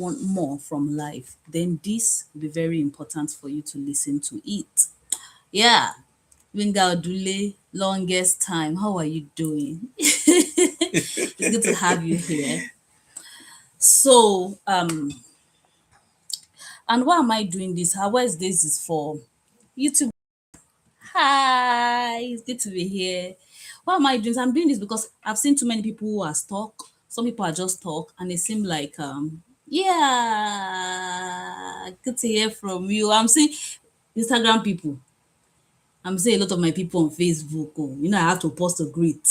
want more from life, then this will be very important for you to listen to it. Yeah. Winga Odule, longest time. How are you doing? It's good to have you here. So, and why am I doing this? How is this is for YouTube? Hi, it's good to be here. Why am I doing this? I'm doing this because I've seen too many people who are stuck. Some people are just talk and they seem like yeah, good to hear from you. I'm seeing Instagram people. I'm seeing a lot of my people on Facebook. Oh, you know, I have to post to greet.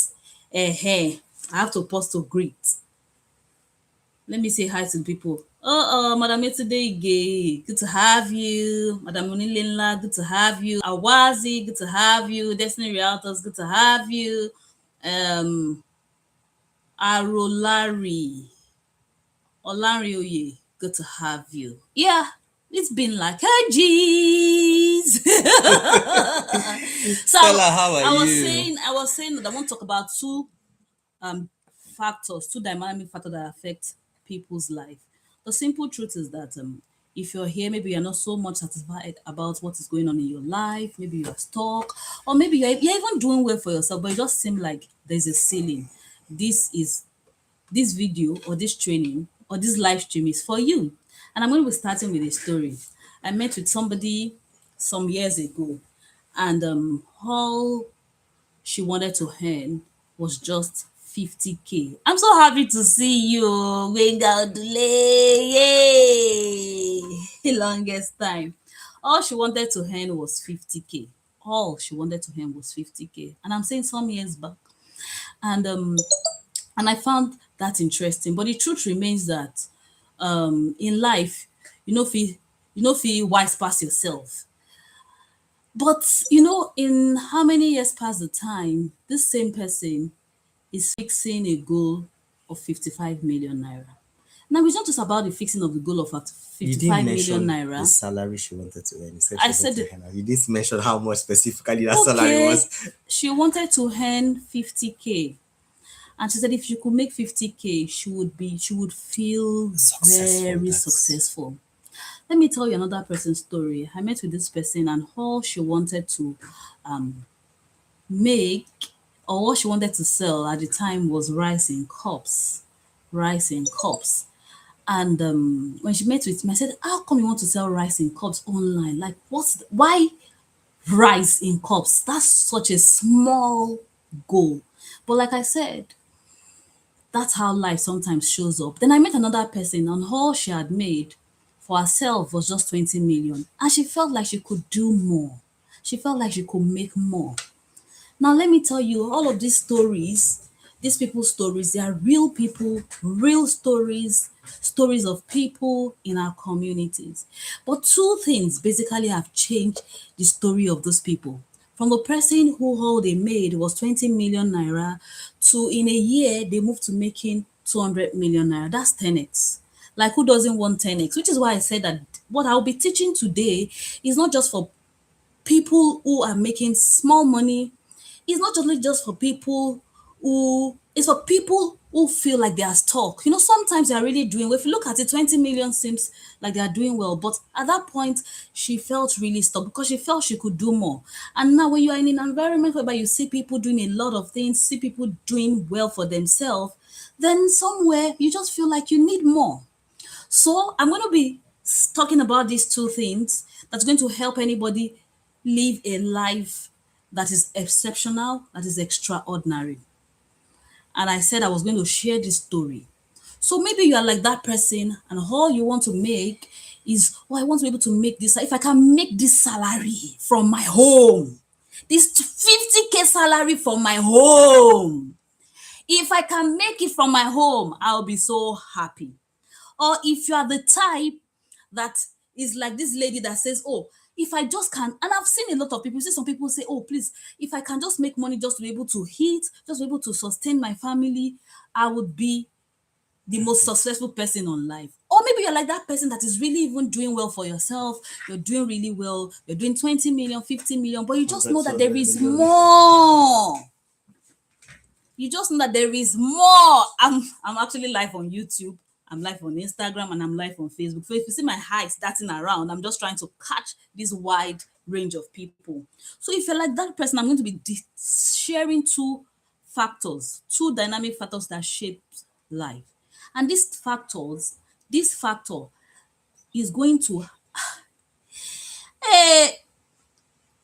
Hey, I have to post to greet. Let me say hi to the people. Madam Yetunde Ige, good to have you. Madam Onilenla, good to have you. Awazi, good to have you. Destiny Realtors, good to have you. Um, Arolari, Olarioye, good to have you. Yeah, it's been like geez. So Stella, how are you? I was saying that I want to talk about um two dynamic factors that affect people's life. The simple truth is that if you're here, maybe you're not so much satisfied about what is going on in your life, maybe you're stuck, or maybe you're even doing well for yourself, but it just seems like there's a ceiling. This is this video or this training or this live stream is for you. And I'm going to be starting with a story. I met with somebody some years ago, and all she wanted to earn was just 50K. I'm so happy to see you, Wenga Odule. Yay! Longest time. All she wanted to earn was 50K. All she wanted to earn was 50K. And I'm saying some years back. And I found that interesting. But the truth remains that in life, you know feel wise past yourself. But in how many years past the time, this same person is fixing a goal of 55 million naira. Now it's not just about the fixing of the goal of You didn't 55 million mention the naira. salary she wanted to earn. You said I she wanted said, to earn. You didn't mention how much specifically that salary okay, was. she wanted to earn 50K. And she said if she could make 50K, she would feel Successful. very That's successful. Let me tell you another person's story. I met with this person and all she wanted to make or what she wanted to sell at the time was rice in cups. Rice in cups. And when she met with me, I said, how come you want to sell rice in cups online? Like, why rice in cups? That's such a small goal. But like I said, that's how life sometimes shows up. Then I met another person, and all she had made for herself was just 20 million. And she felt like she could do more. She felt like she could make more. Now, let me tell you, all of these people's stories, they are real people, real stories, stories of people in our communities. But two things basically have changed the story of those people. From the person who all they made was 20 million naira to in a year, they moved to making 200 million naira. That's 10x. Like, who doesn't want 10x? Which is why I said that what I'll be teaching today is not just for people who are making small money. It's not only just for people it's for people who feel like they are stuck. Sometimes they are really doing well. If you look at it, 20 million seems like they are doing well. But at that point, she felt really stuck because she felt she could do more. And now when you are in an environment whereby you see people doing a lot of things, see people doing well for themselves, then somewhere you just feel like you need more. So I'm going to be talking about these two things that's going to help anybody live a life that is exceptional, that is extraordinary. And I said I was going to share this story. So maybe you are like that person and all you want to make is, oh, I want to be able to make this. If I can make this salary from my home, this 50K salary from my home, if I can make it from my home, I'll be so happy. Or if you are the type that is like this lady that says, oh, if I just can, and I've seen a lot of people, see some people say, oh, please, if I can just make money just to be able to eat, just to be able to sustain my family, I would be the most successful person on life. Or maybe you're like that person that is really even doing well for yourself. You're doing really well. You're doing 20 million, 50 million, but you just know that there 200 is million. more. You just know that there is more. I'm actually live on YouTube I'm live on Instagram, and I'm live on Facebook. So if you see my height darting around, I'm just trying to catch this wide range of people. So if you're like that person, I'm going to be sharing two dynamic factors that shape life. And this factor is going to hey,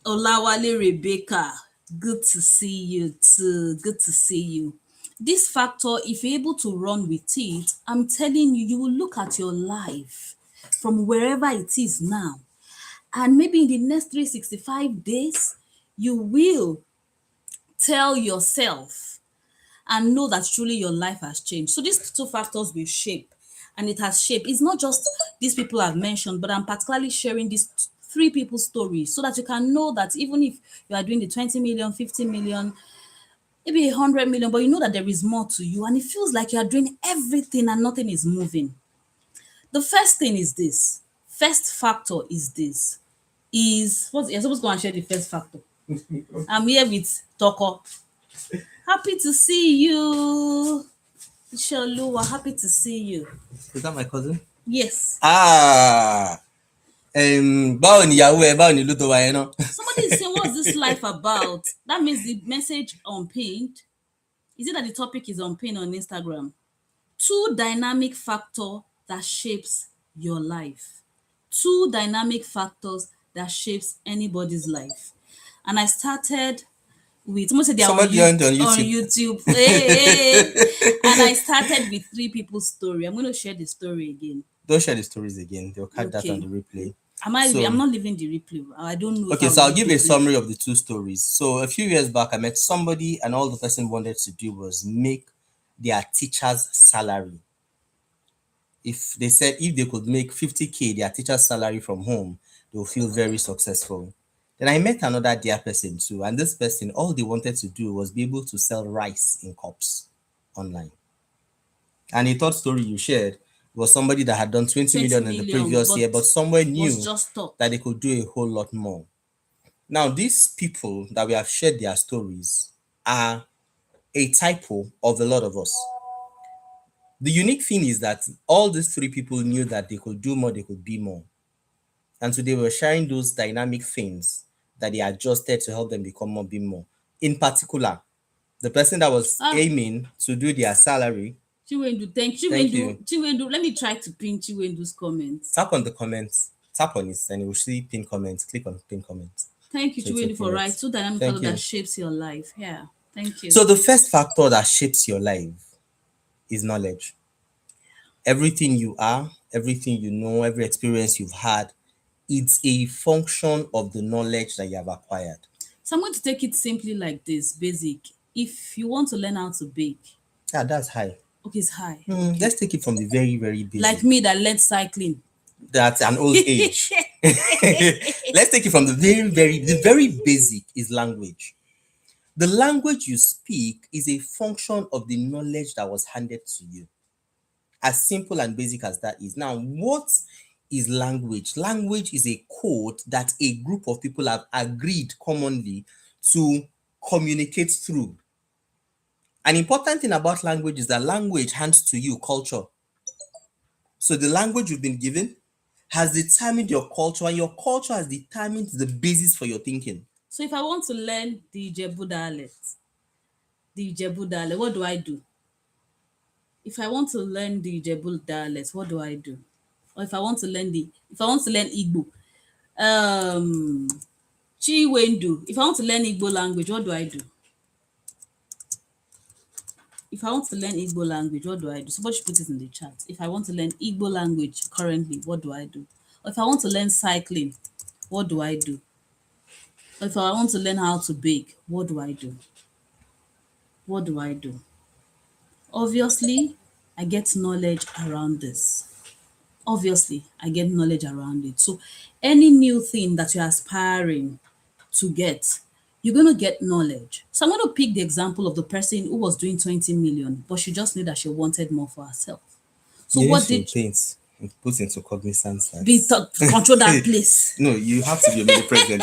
Olawale Rebecca, good to see you too. Good to see you. This factor, if you're able to run with it, I'm telling you, you will look at your life from wherever it is now. And maybe in the next 365 days, you will tell yourself and know that truly your life has changed. So these two factors will shape, and it has shaped. It's not just these people I've mentioned, but I'm particularly sharing these three people's stories so that you can know that even if you are doing the 20 million, 50 million, maybe 100 million, but you know that there is more to you, and it feels like you are doing everything and nothing is moving. The first thing is this. First factor is this. Is what you're supposed to go and share the first factor. I'm here with Toko. Happy to see you. Sholuwa, happy to see you. Is that my cousin? Yes. Báwo ni ìyàwó ẹ, báwo ni ìlú tó wà yẹn náà? Somebody is saying, what's this life about? That means the message unpinned. Is it that the topic is unpinned on Instagram? Two dynamic factors that shapes your life. Two dynamic factors that shapes anybody's life. And I started with someone said they are on YouTube. Hey. And I started with three people's story. I'm going to share the story again. Don't share the stories again. They'll catch that on the replay. I'm not leaving the replay. I don't know. Okay, so I'll give a summary of the two stories. So a few years back, I met somebody, and all the person wanted to do was make their teacher's salary. If they said if they could make 50K their teacher's salary from home, they will feel very successful. Then I met another dear person too, and this person, all they wanted to do was be able to sell rice in cups online. And the third story you shared was somebody that had done 20 million in the previous year, but somewhere knew that they could do a whole lot more. Now, these people that we have shared their stories are a typo of a lot of us. The unique thing is that all these three people knew that they could do more, they could be more. And so they were sharing those dynamic things that they adjusted to help them become more, be more. In particular, the person that was aiming to do their salary. Chiwendu, thank you. Chiwendu, let me try to pin Chiwendu's comments. Tap on the comments, tap on it, and you will see pin comments. Click on pin comments. Thank you, Chiwendu, for writing. Two dynamic factors that shapes your life. Yeah, thank you. So the first factor that shapes your life is knowledge. Everything you are, everything you know, every experience you've had, it's a function of the knowledge that you have acquired. So I'm going to take it simply like this, basic. If you want to learn how to bake. Yeah, that's high. Okay, it's high. Let's take it from the very, very basic. Like me that learned cycling. That's an old age. Let's take it from the very basic is language. The language you speak is a function of the knowledge that was handed to you. As simple and basic as that is. Now, what is language? Language is a code that a group of people have agreed commonly to communicate through. An important thing about language is that language hands to you culture. So the language you've been given has determined your culture, and your culture has determined the basis for your thinking. So if I want to learn the Ijebu dialect, what do I do? If I want to learn the Ijebu dialect, what do I do? Or if I want to learn Igbo, Chiwendu, if I want to learn Igbo language, what do I do? If I want to learn Igbo language, what do I do? Somebody should put it in the chat. If I want to learn Igbo language currently, what do I do? Or if I want to learn cycling, what do I do? Or if I want to learn how to bake, what do I do? What do I do? Obviously, I get knowledge around this. Obviously, I get knowledge around it. So any new thing that you're aspiring to get, you're going to get knowledge. So I'm going to pick the example of the person who was doing 20 million, but she just knew that she wanted more for herself. So what did Put into cognizance that control that place. no, you have to be omnipresent.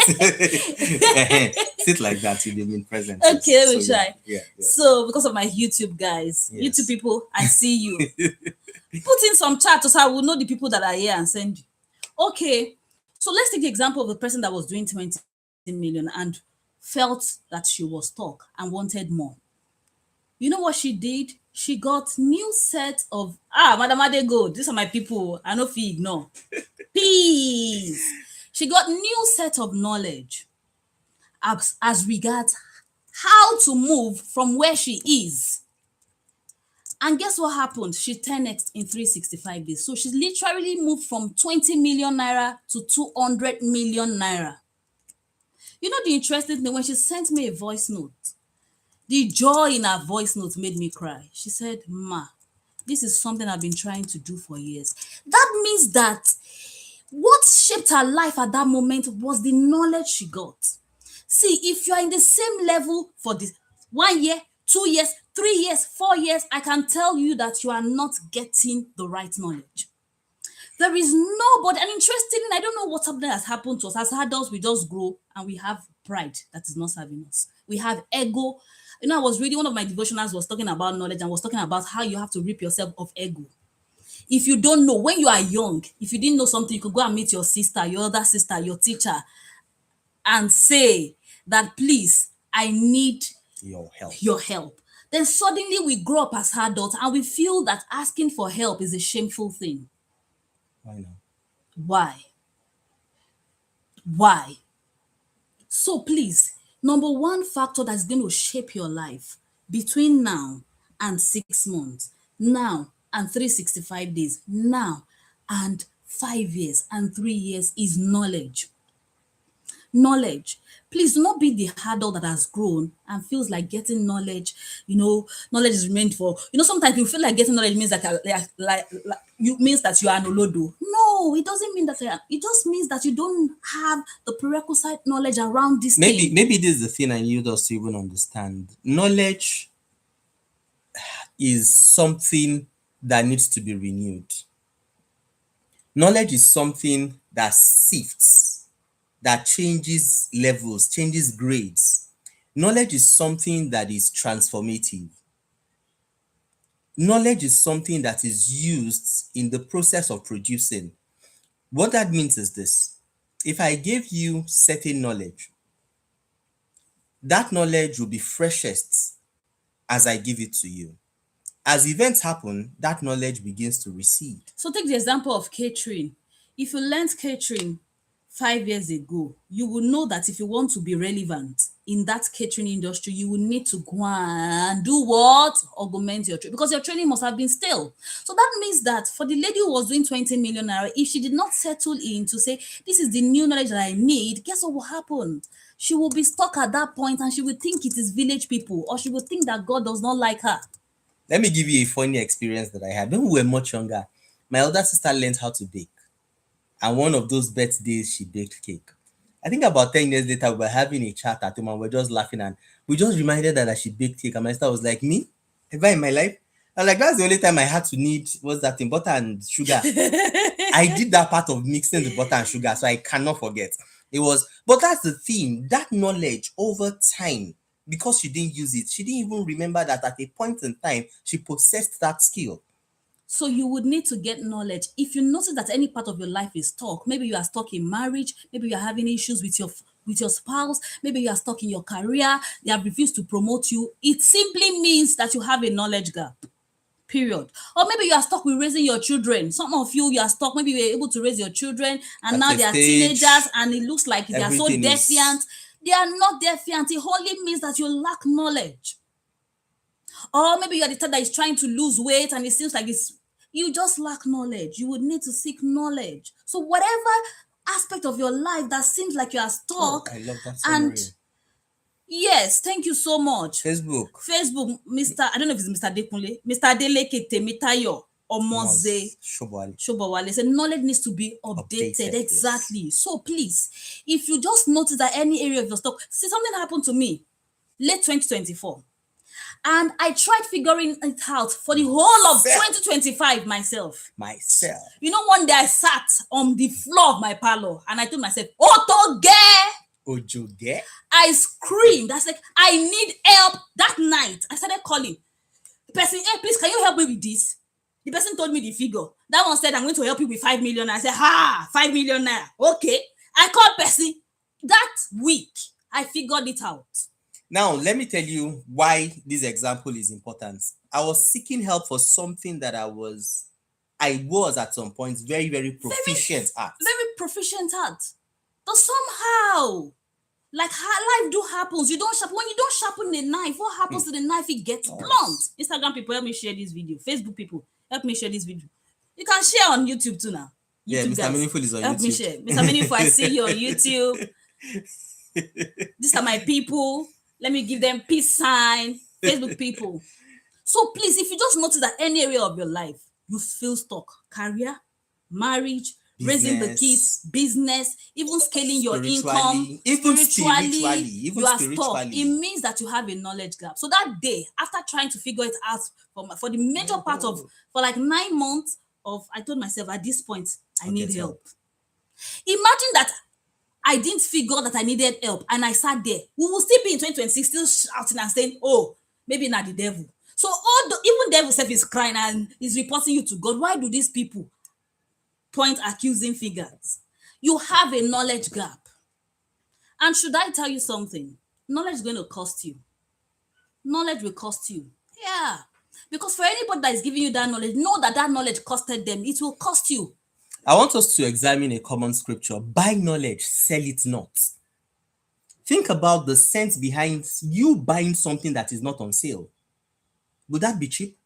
Sit like that, you'll be omnipresent. Okay, let So, me try. yeah. So, because of my YouTube guys, Yes. YouTube people, I see you. Put in some chat so I will know the people that are here and send you. Okay, so let's take the example of the person that was doing 20 million and felt that she was stuck and wanted more. You know what she did? She got new set of Madam Adego, these are my people. I know if you ignore. Peace. She got new set of knowledge as regards how to move from where she is. And guess what happened? She 10x in 365 days. So she's literally moved from 20 million naira to 200 million naira. You know the interesting thing, when she sent me a voice note, the joy in her voice note made me cry. She said, "Ma, this is something I've been trying to do for years." That means that what shaped her life at that moment was the knowledge she got. See, if you are in the same level for this 1 year, 2 years, 3 years, 4 years, I can tell you that you are not getting the right knowledge. There is nobody, and interestingly, I don't know what something has happened to us. As adults, we just grow and we have pride that is not serving us. We have ego. You know, I was reading one of my devotionals was talking about knowledge and was talking about how you have to rip yourself of ego. If you don't know, when you are young, if you didn't know something, you could go and meet your sister, your other sister, your teacher, and say that, please, I need Your help. Then suddenly we grow up as adults and we feel that asking for help is a shameful thing. Why not? Why? Why? So please, number one factor that's going to shape your life between now and 6 months, now and 365 days, now and 5 years and 3 years is knowledge. Knowledge. Please do not be the adult that has grown and feels like getting knowledge. Knowledge is meant for, sometimes you feel like getting knowledge means that you means that you are an olodo. No, it doesn't mean that. It just means that you don't have the prerequisite knowledge around this thing. Maybe this is the thing I need us to even understand. Knowledge is something that needs to be renewed. Knowledge is something that sifts, that changes levels, changes grades. Knowledge is something that is transformative. Knowledge is something that is used in the process of producing. What that means is this: if I gave you certain knowledge, that knowledge will be freshest as I give it to you. As events happen, that knowledge begins to recede. So take the example of catering. If you learned catering 5 years ago, you will know that if you want to be relevant in that catering industry, you will need to go and do what? Augment your training, because your training must have been stale. So that means that for the lady who was doing 20 million naira, if she did not settle in to say, this is the new knowledge that I need, guess what will happen? She will be stuck at that point and she will think it is village people, or she will think that God does not like her. Let me give you a funny experience that I had. When we were much younger, my older sister learned how to bake. And one of those birthdays, she baked cake. I think about 10 years later, we were having a chat at home and we were just laughing. And we just reminded her that she baked cake. And my sister was like, me? Ever in my life? And like, that's the only time I had to need, what's that thing? Butter and sugar. I did that part of mixing the butter and sugar, so I cannot forget. But that's the thing, that knowledge over time, because she didn't use it, she didn't even remember that at a point in time, she possessed that skill. So you would need to get knowledge. If you notice that any part of your life is stuck, maybe you are stuck in marriage, maybe you are having issues with your spouse, maybe you are stuck in your career, they have refused to promote you, it simply means that you have a knowledge gap. Period. Or maybe you are stuck with raising your children. Some of you are stuck, maybe you were able to raise your children and now they are teenagers and it looks like they are so defiant. They are not defiant. It only means that you lack knowledge. Or maybe you are the type that is trying to lose weight and it seems like you just lack knowledge. You would need to seek knowledge. So whatever aspect of your life that seems like you are stuck. I love that summary. And yes, thank you so much. Facebook, Mr. I don't know if it's Mr. Dekunle, Mr. Adeleke Temitayo Omoze Shobowale said knowledge needs to be updated. Exactly. Yes. So please, if you just notice that any area of your stock, see, something happened to me late 2024. And I tried figuring it out for the whole of Self. 2025 myself. Myself. You know, one day I sat on the floor of my parlor and I told myself, Otoge! Ojoge. I screamed. I said, I need help. That night, I started calling. The person, hey, please, can you help me with this? The person told me the figure. That one said, I'm going to help you with 5 million. I said, 5 million naira. Okay. I called Percy. That week, I figured it out. Now, let me tell you why this example is important. I was seeking help for something that I was at some point very, very proficient at. Very proficient at. But somehow, like life do happens. You don't sharpen. When you don't sharpen the knife, what happens to the knife? It gets blunt. Instagram people, help me share this video. Facebook people, help me share this video. You can share on YouTube too now. Yeah, YouTube Mr. guys, Meaningful is on help YouTube. me share. Mr. Meaningful, I see you on YouTube. These are my people. Let me give them peace sign. Facebook people. So please, if you just notice that any area of your life you feel stuck, career, marriage, raising the kids, business, even scaling your income, even spiritually, you are stuck. spiritually. It means that you have a knowledge gap. So that day, after trying to figure it out for the major part of, for like 9 months of, I told myself at this point, I need help. Imagine that I didn't figure that I needed help and I sat there. We will still be in 2026 still shouting and saying, oh, maybe not the devil. So even devil self is crying and is reporting you to God. Why do these people point accusing fingers? You have a knowledge gap. And should I tell you something? Knowledge is going to cost you. Knowledge will cost you. Yeah. Because for anybody that is giving you that knowledge, know that that knowledge costed them. It will cost you. I want us to examine a common scripture. Buy knowledge, sell it not. Think about the sense behind you buying something that is not on sale. Would that be cheap?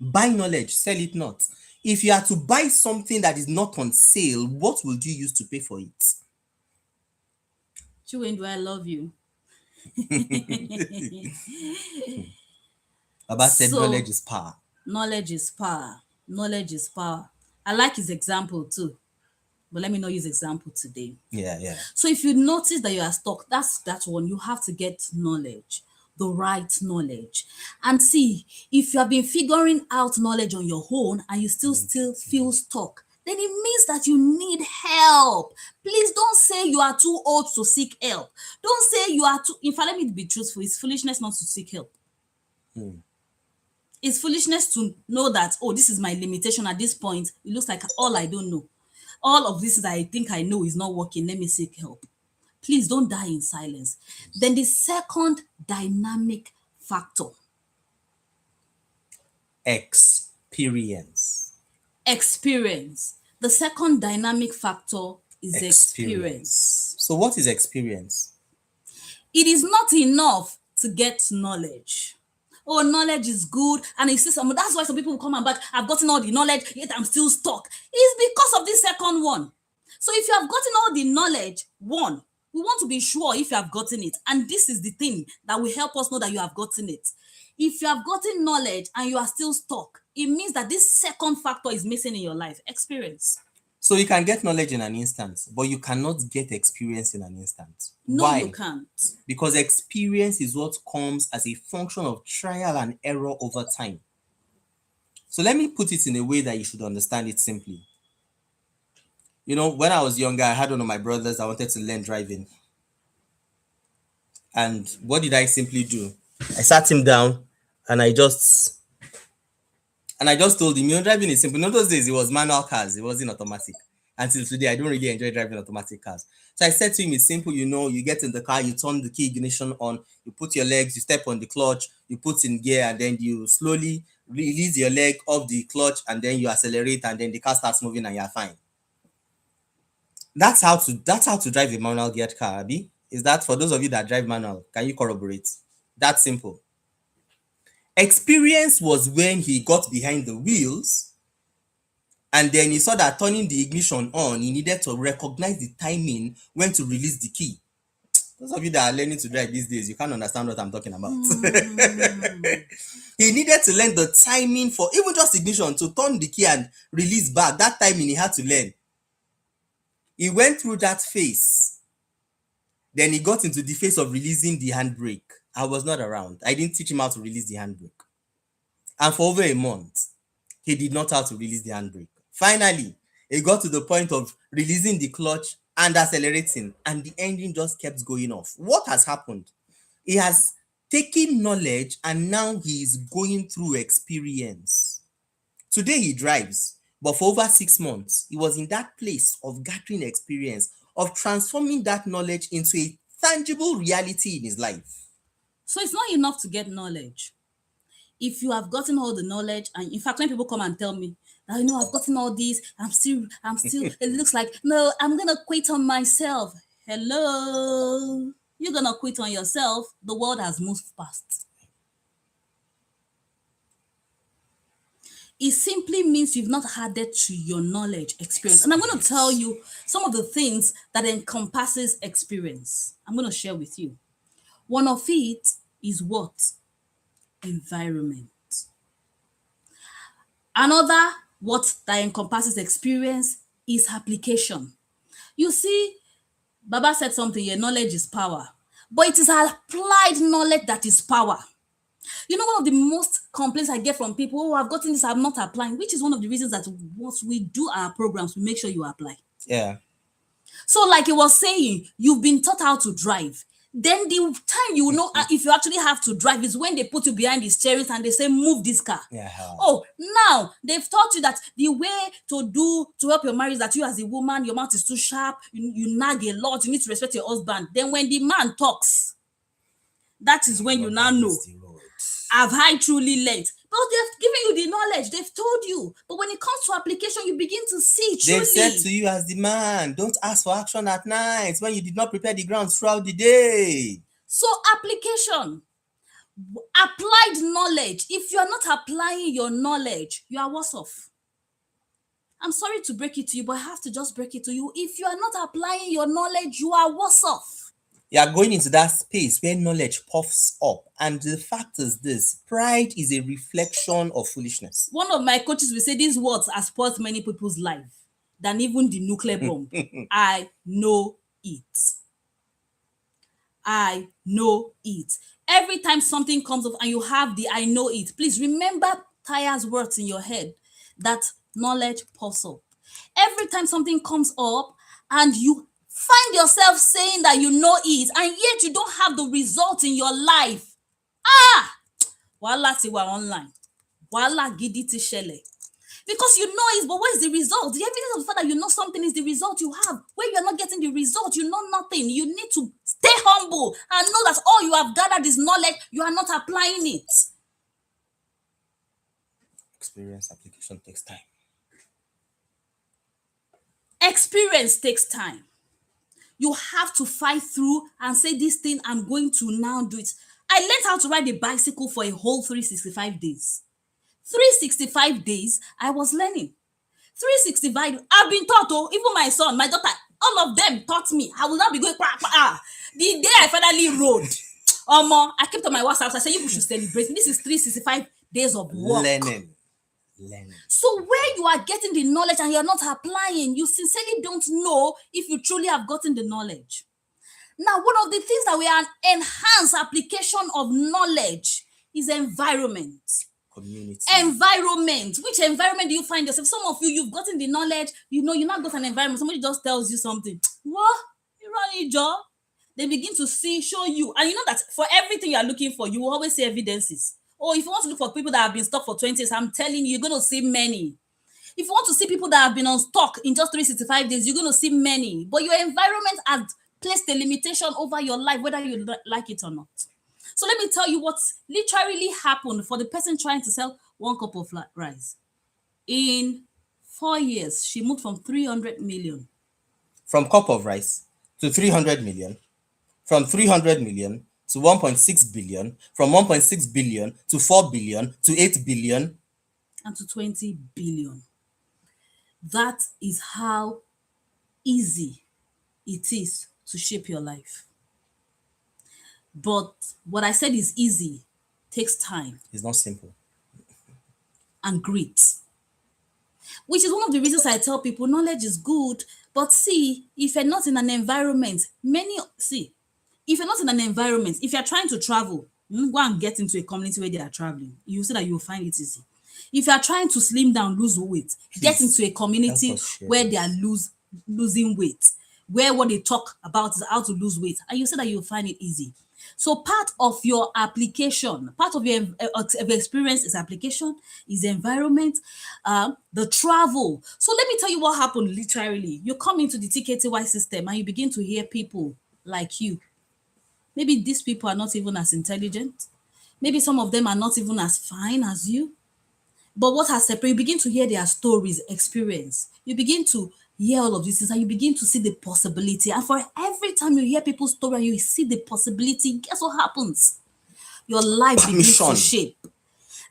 Buy knowledge, sell it not. If you are to buy something that is not on sale, what will you use to pay for it? Chiwen, do I love you? Baba said knowledge is power. Knowledge is power. Knowledge is power. I like his example too. But let me not use example today. Yeah. So if you notice that you are stuck, that's that one. You have to get knowledge, the right knowledge. And see, if you have been figuring out knowledge on your own and you still feel stuck, then it means that you need help. Please don't say you are too old to seek help. Don't say you are too, in fact, let me be truthful, it's foolishness not to seek help. It's foolishness to know that, oh, this is my limitation at this point. It looks like all I don't know. All of this that I think I know is not working. Let me seek help. Please don't die in silence. Then the second dynamic factor. Experience. The second dynamic factor is experience. So what is experience? It is not enough to get knowledge. Oh, knowledge is good. And you see that's why some people will come and back. I've gotten all the knowledge, yet I'm still stuck. It's because of this second one. So if you have gotten all the knowledge, one, we want to be sure if you have gotten it. And this is the thing that will help us know that you have gotten it. If you have gotten knowledge and you are still stuck, it means that this second factor is missing in your life, experience. So you can get knowledge in an instant, but you cannot get experience in an instant. No, Why? you can't. Because experience is what comes as a function of trial and error over time. So let me put it in a way that you should understand it simply. You know, when I was younger, I had one of my brothers that wanted to learn driving. And what did I simply do? I sat him down and I just told him, you know, driving is simple. In those days, it was manual cars. It wasn't automatic. Until today, I don't really enjoy driving automatic cars. So I said to him, it's simple. You know, you get in the car, you turn the key ignition on, you put your legs, you step on the clutch, you put in gear, and then you slowly release your leg off the clutch, and then you accelerate, and then the car starts moving, and you're fine. That's how to drive a manual geared car, Abi. Is that for those of you that drive manual? Can you corroborate? That's simple. Experience was when he got behind the wheels and then he saw that turning the ignition on, he needed to recognize the timing when to release the key. Those of you that are learning to drive these days, you can't understand what I'm talking about. He needed to learn the timing for even just ignition to turn the key and release back. That timing he had to learn. He went through that phase. Then he got into the phase of releasing the handbrake. I was not around. I didn't teach him how to release the handbrake. And for over a month, he did not know how to release the handbrake. Finally, it got to the point of releasing the clutch and accelerating, and the engine just kept going off. What has happened? He has taken knowledge and now he is going through experience. Today he drives, but for over 6 months, he was in that place of gathering experience, of transforming that knowledge into a tangible reality in his life. So it's not enough to get knowledge. If you have gotten all the knowledge, and in fact, when people come and tell me that, I've gotten all these, I'm still, it looks like, no, I'm gonna quit on myself. Hello, you're gonna quit on yourself. The world has moved past. It simply means you've not added to your knowledge experience. And I'm going to tell you some of the things that encompasses experience. I'm going to share with you. One of it is what? Environment. Another what that encompasses experience is application. You see, Baba said something here, knowledge is power. But it is applied knowledge that is power. One of the most complaints I get from people who have gotten this, I'm not applying, which is one of the reasons that once we do our programs, we make sure you apply. Yeah. So like he was saying, you've been taught how to drive. Then the time you know if you actually have to drive is when they put you behind the steering and they say, move this car. Yeah. Oh, now they've taught you that the way to help your marriage, that you as a woman, your mouth is too sharp, you nag a lot, you need to respect your husband. Then when the man talks, that is when you now know, have I truly learned? But they've given you the knowledge, they've told you. But when it comes to application, you begin to see truly. They said to you as the man, don't ask for action at night when you did not prepare the ground throughout the day. So application, applied knowledge. If you are not applying your knowledge, you are worse off. I'm sorry to break it to you, but I have to just break it to you. If you are not applying your knowledge, you are worse off. You are going into that space where knowledge puffs up. And the fact is this, pride is a reflection of foolishness. One of my coaches will say these words has spoiled many people's life than even the nuclear bomb. I know it. I know it. Every time something comes up and you have the I know it, please remember Taya's words in your head that knowledge puffs up. Every time something comes up and you find yourself saying that you know it and yet you don't have the result in your life. Wàhálà ti wà online. Wàhálà gidi ti ṣẹlẹ̀. Because you know it, but what is the result? The evidence of the fact that you know something is the result you have. Where you're not getting the result, you know nothing. You need to stay humble and know that all you have gathered is knowledge. You are not applying it. Experience application takes time. Experience takes time. You have to fight through and say, this thing, I'm going to now do it. I learned how to ride a bicycle for a whole 365 days. 365 days, I was learning. 365, I've been taught, even my son, my daughter, all of them taught me. I will not be going, the day I finally rode, I kept on my WhatsApp, I said, you should celebrate. This is 365 days of work. Learning. So where you are getting the knowledge and you're not applying, you sincerely don't know if you truly have gotten the knowledge. Now, one of the things that we enhance application of knowledge is environment. Community. Environment. Which environment do you find yourself? Some of you, you've gotten the knowledge, you've not got an environment. Somebody just tells you something. What? You run your job. They begin to show you. And you know that for everything you're looking for, you will always see evidences. If you want to look for people that have been stuck for 20 years, I'm telling you, you're going to see many. If you want to see people that have been on stock in just 365 days, you're going to see many. But your environment has placed a limitation over your life, whether you like it or not. So let me tell you what literally happened for the person trying to sell 1 cup of rice. In 4 years, she moved from 300 million. From cup of rice to 300 million. From 300 million to 1.6 billion, from 1.6 billion to 4 billion to 8 billion. And to 20 billion. That is how easy it is to shape your life. But what I said is easy, takes time. It's not simple. And grit. Which is one of the reasons I tell people knowledge is good, but see, if you're not in an environment, if you're not in an environment, if you're trying to travel, go and get into a community where they are traveling, you see that you'll find it easy. If you are trying to slim down, lose weight, get Please, into a community us share where they this. are losing weight, where what they talk about is how to lose weight, and you see that you'll find it easy. So part of your application, part of your experience is application, is environment, the travel. So let me tell you what happened literally. You come into the TKTY system and you begin to hear people like you. Maybe these people are not even as intelligent. Maybe some of them are not even as fine as you. But what has separated, you begin to hear their stories, experience. You begin to hear all of these things and you begin to see the possibility. And for every time you hear people's story and you see the possibility, guess what happens? Your life begins Permission. to shape.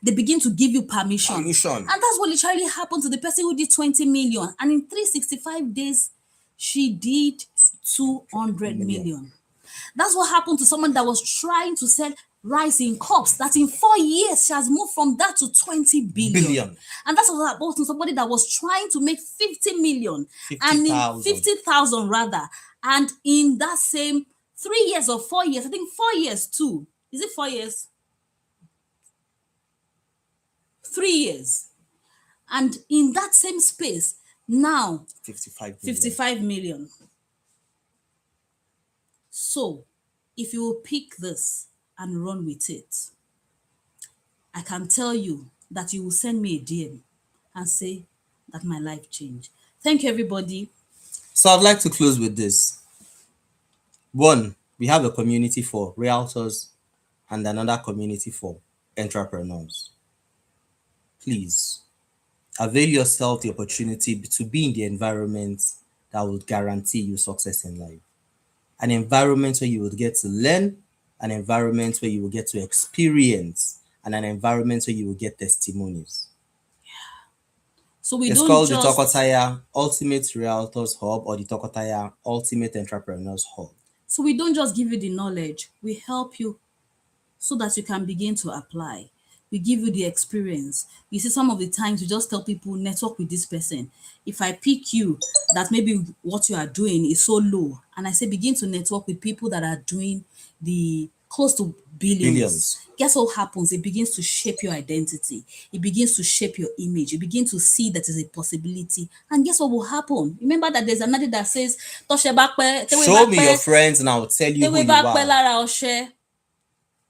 They begin to give you permission. Permission. And that's what literally happened to the person who did 20 million. And in 365 days, she did 200 million. That's what happened to someone that was trying to sell rice in cups, that in 4 years she has moved from that to 20 billion. And that's what happened to somebody that was trying to make 50 million. And in 50,000. 50,000 rather. And in that same 3 years or 4 years, I think 4 years too. Is it 4 years? 3 years. And in that same space, now 55 million. So, if you will pick this and run with it, I can tell you that you will send me a DM and say that my life changed. Thank you, everybody. So I'd like to close with this. One, we have a community for realtors and another community for entrepreneurs. Please avail yourself the opportunity to be in the environment that will guarantee you success in life. An environment where you will get to learn, an environment where you will get to experience, and an environment where you will get testimonies. So it's called the Tokotaya Ultimate Realtors Hub or the Tokotaya Ultimate Entrepreneurs Hub. So we don't just give you the knowledge, we help you so that you can begin to apply. We give you the experience. You see, some of the times we just tell people, network with this person. If I pick you, that maybe what you are doing is so low, and I say begin to network with people that are doing the close to billions. Guess what happens? It begins to shape your identity. It begins to shape your image. You begin to see that is a possibility. And guess what will happen? Remember that there's another that says, show me your friends and I will tell you who you are.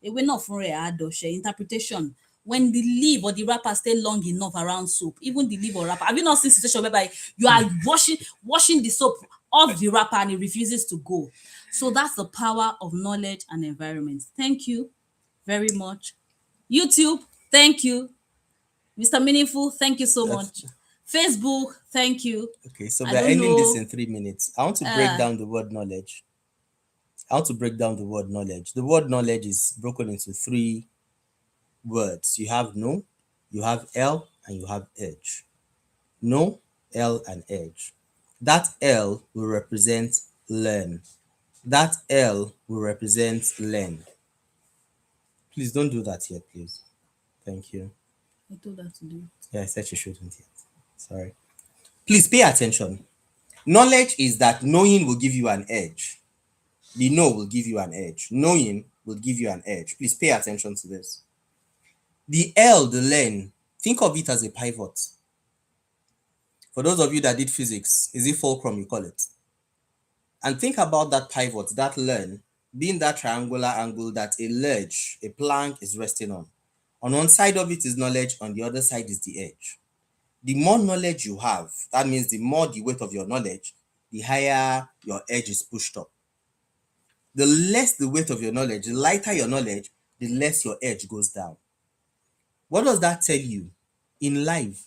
Ewé náà fún rẹ̀ á dọṣẹ. Interpretation. When the leaf or the wrapper stay long enough around soap, even the leaf or wrapper, have you not seen situation whereby you are washing the soap off the wrapper and it refuses to go? So that's the power of knowledge and environment. Thank you very much. YouTube, thank you. Mr. Meaningful, thank you so much. Facebook, thank you. Okay, so we're ending this in 3 minutes. I want to break down the word knowledge. The word knowledge is broken into 3 words. You have know, you have L, and you have edge. Know, L, and edge. That L will represent learn. That L will represent learn. Please don't do that yet, please. Thank you. I told her to do it. Yeah, I said you shouldn't yet. Sorry. Please pay attention. Knowledge is that knowing will give you an edge. The know will give you an edge. Knowing will give you an edge. Please pay attention to this. The L, the learn, think of it as a pivot. For those of you that did physics, is it fulcrum you call it? And think about that pivot, that learn, being that triangular angle that a ledge, a plank is resting on. On one side of it is knowledge, on the other side is the edge. The more knowledge you have, that means the more the weight of your knowledge, the higher your edge is pushed up. The less the weight of your knowledge, the lighter your knowledge, the less your edge goes down. What does that tell you? In life,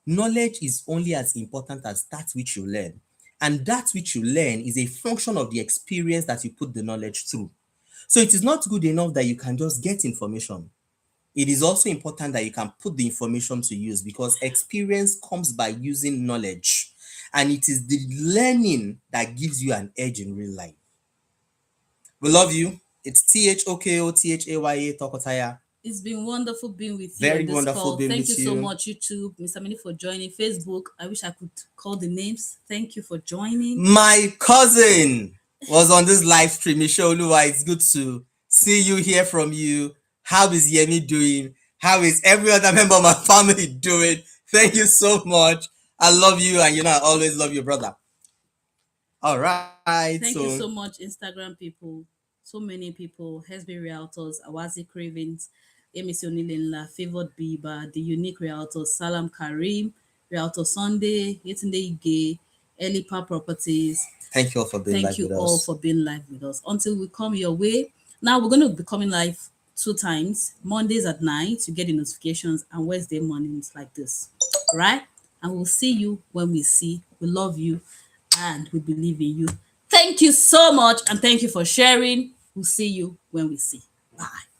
knowledge is only as important as that which you learn. And that which you learn is a function of the experience that you put the knowledge through. So it is not good enough that you can just get information. It is also important that you can put the information to use, because experience comes by using knowledge. And it is the learning that gives you an edge in real life. We love you. It's THOKOTHAYA Tokotaya. It's been wonderful being with you. Very wonderful being with you. Thank you so much, YouTube. Mr. Mini, for joining. Facebook, I wish I could call the names. Thank you for joining. My cousin. was on this live stream. Ishaoluwa, it's good to see you, hear from you. How is Yemi doing? How is every other member of my family doing? Thank you so much. I love you, and I always love you, brother. All right, Thank so you so much, Instagram people. So many people. Hesby Realtors, Awazi Cravings, Emisi Onilenla, Favored Biba, The Unique Realtors, Salam Karim, Realtor Sunday, Yetunde Ige, Elipa Properties. thank you all for being Thank live you with all us. for being live with us. Until we come your way. Now we're going to be coming live 2 times, Mondays at 9 to get the notifications, and Wednesday mornings like this. Right? And we'll see you when we see. We love you and we believe in you. Thank you so much, and thank you for sharing. We'll see you when we see. Bye.